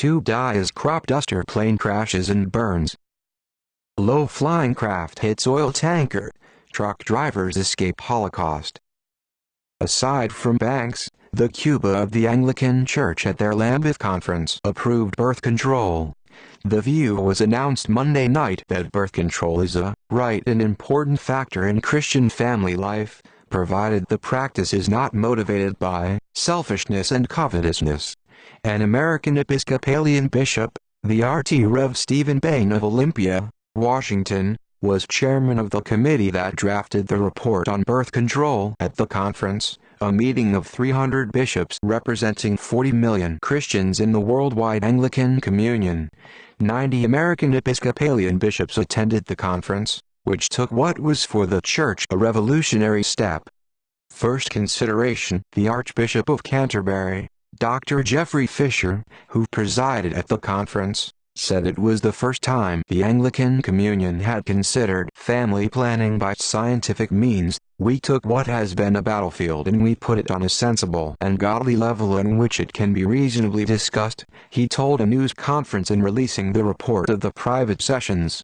2 die as crop duster plane crashes and burns. Low-flying craft hits oil tanker. Truck drivers escape Holocaust. Aside from banks, the Cuba of the Anglican Church at their Lambeth conference approved birth control. The view was announced Monday night that birth control is a right and important factor in Christian family life, provided the practice is not motivated by selfishness and covetousness. An American Episcopalian bishop, the RT Rev. Stephen Bain of Olympia, Washington, was chairman of the committee that drafted the report on birth control at the conference, a meeting of 300 bishops representing 40 million Christians in the worldwide Anglican Communion. 90 American Episcopalian bishops attended the conference, which took what was for the Church a revolutionary step. First consideration, the Archbishop of Canterbury, Dr. Geoffrey Fisher, who presided at the conference, said it was the first time the Anglican Communion had considered family planning by scientific means. We took what has been a battlefield and we put it on a sensible and godly level in which it can be reasonably discussed, he told a news conference in releasing the report of the private sessions.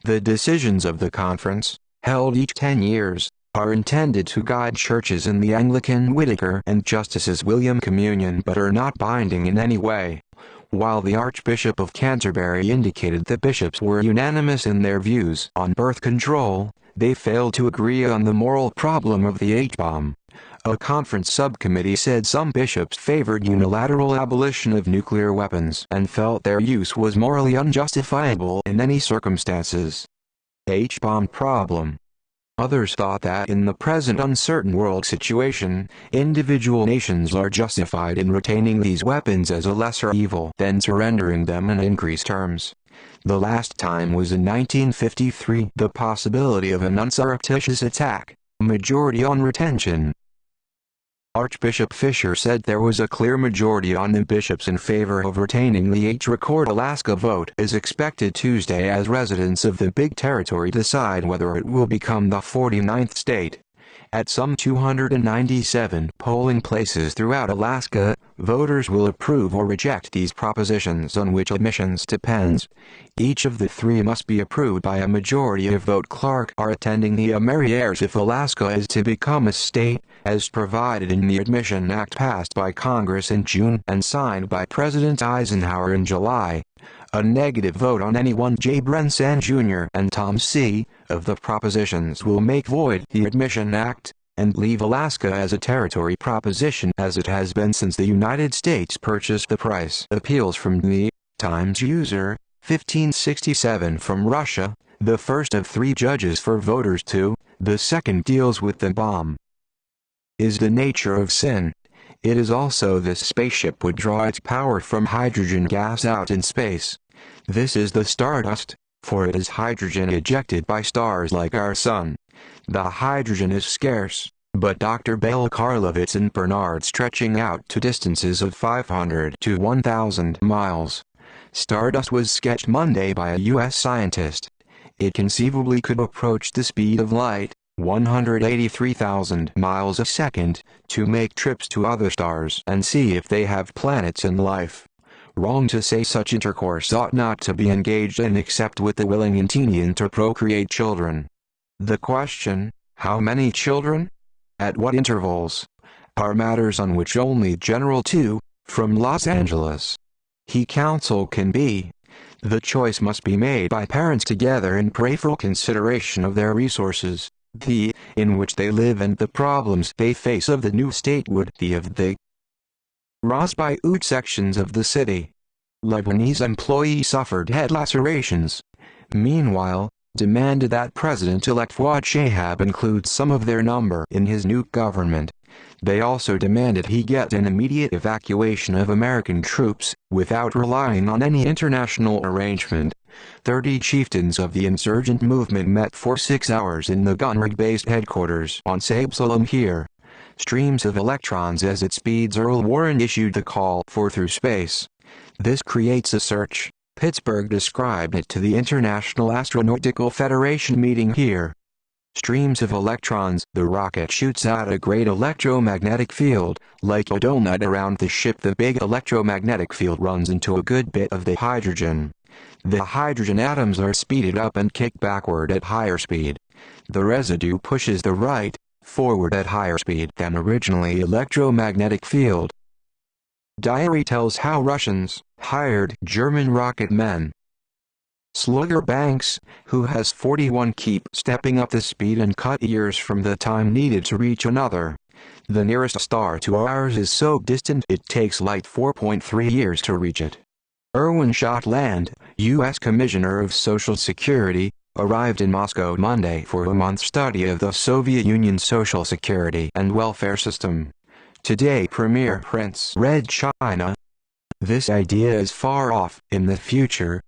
The decisions of the conference, held each 10 years, are intended to guide churches in the Anglican Whittaker and Justice's William Communion but are not binding in any way. While the Archbishop of Canterbury indicated that bishops were unanimous in their views on birth control, they failed to agree on the moral problem of the H-bomb. A conference subcommittee said some bishops favored unilateral abolition of nuclear weapons and felt their use was morally unjustifiable in any circumstances. H-bomb problem. Others thought that in the present uncertain world situation, individual nations are justified in retaining these weapons as a lesser evil than surrendering them in increased terms. The last time was in 1953. The possibility of an unsurreptitious attack, majority on retention. Archbishop Fisher said there was a clear majority on the bishops in favor of retaining the H-Record. Alaska vote is expected Tuesday as residents of the Big Territory decide whether it will become the 49th state. At some 297 polling places throughout Alaska, voters will approve or reject these propositions on which admissions depends. Each of the three must be approved by a majority of vote. Clark are attending the Ameriares if Alaska is to become a state, as provided in the Admission Act passed by Congress in June and signed by President Eisenhower in July. A negative vote on any one J. Brensan Jr. and Tom C. of the propositions will make void the Admission Act, and leave Alaska as a territory proposition as it has been since the United States purchased the price. Appeals from the Times user, 1567 from Russia, the first of 3 judges for voters to, the second deals with the bomb. Is the nature of sin. It is also this spaceship would draw its power from hydrogen gas out in space. This is the stardust, for it is hydrogen ejected by stars like our sun. The hydrogen is scarce, but Dr. Bale Karlovitz and Bernard stretching out to distances of 500 to 1,000 miles. Stardust was sketched Monday by a U.S. scientist. It conceivably could approach the speed of light, 183,000 miles a second, to make trips to other stars and see if they have planets and life. Wrong to say such intercourse ought not to be engaged in except with the willing intention to procreate children. The question, how many children? At what intervals? Are matters on which only General 2, from Los Angeles, he counsel can be. The choice must be made by parents together in prayerful consideration of their resources, the in which they live and the problems they face of the new statehood, the of the Rasbiut sections of the city. Lebanese employee suffered head lacerations. Meanwhile, demanded that President-elect Fuad Shahab include some of their number in his new government. They also demanded he get an immediate evacuation of American troops, without relying on any international arrangement. 30 chieftains of the insurgent movement met for 6 hours in the gunrig-based headquarters on Sabsalam here. Streams of electrons as it speeds. Earl Warren issued the call for through space. This creates a search. Pittsburgh described it to the International Astronautical Federation meeting here. Streams of electrons. The rocket shoots out a great electromagnetic field, like a donut around the ship. The big electromagnetic field runs into a good bit of the hydrogen. The hydrogen atoms are speeded up and kicked backward at higher speed. The residue pushes the right, forward at higher speed than originally electromagnetic field. Diary tells how Russians hired German rocket men. Slugger Banks, who has 41, keep stepping up the speed and cut years from the time needed to reach another. The nearest star to ours is so distant it takes light 4.3 years to reach it. Erwin Shotland, U.S. Commissioner of Social Security, arrived in Moscow Monday for a month study of the Soviet Union's social security and welfare system. Today Premier Prince read China. This idea is far off. In the future,